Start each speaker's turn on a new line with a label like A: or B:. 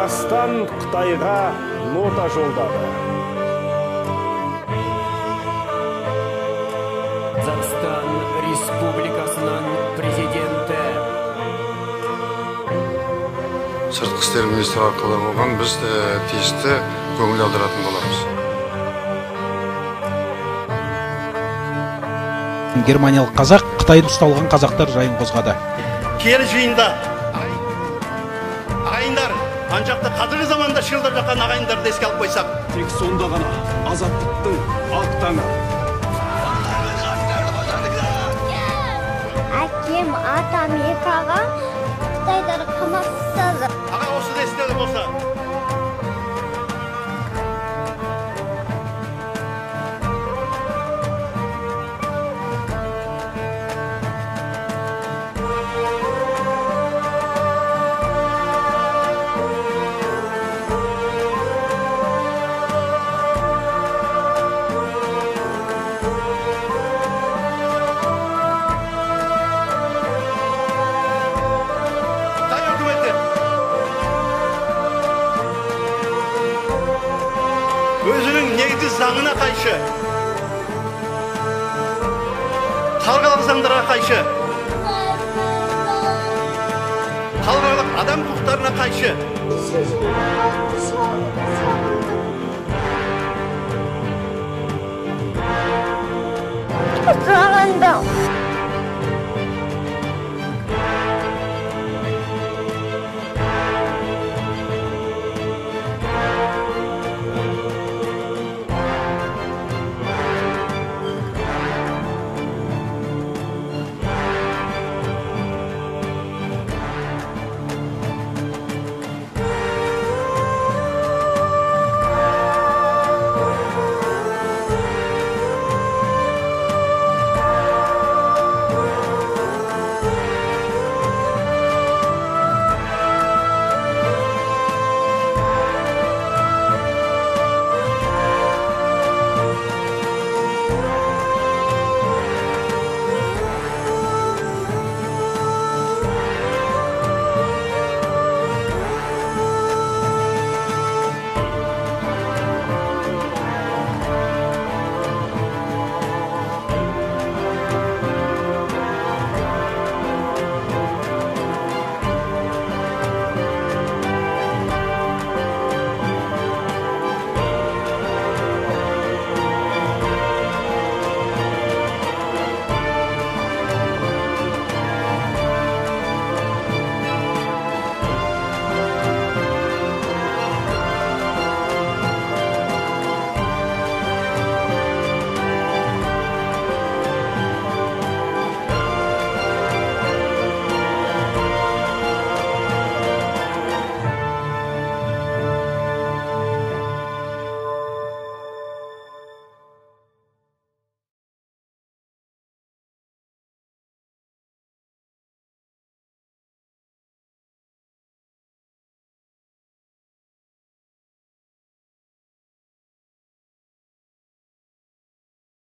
A: Қазақстан Қытайға нота жолдады.
B: Қазақстан Республикасының президенті.
C: Сыртқы істер министрі арқылы болған біз тиісті көңіл аударатын боламыз.
D: Германиялық қазақ Қытайда ұсталған қазақтар жайын қозғады.
E: Киелі жиында ағайындар, анжақта қазіргі заманда шылдырып жатқан ағайындарды еске алып қойсақ,
A: Тек сонда ғана азаттықтың ақ таңы.
F: Әкем ата Америкаға, Қытайдар қамап.
E: аға осы да естелік болса. Өзінің негізгі заңына қайшы, халықаралық заңдарға қайшы, халықаралық адам құқықтарына қайшы.
F: Сұрағанда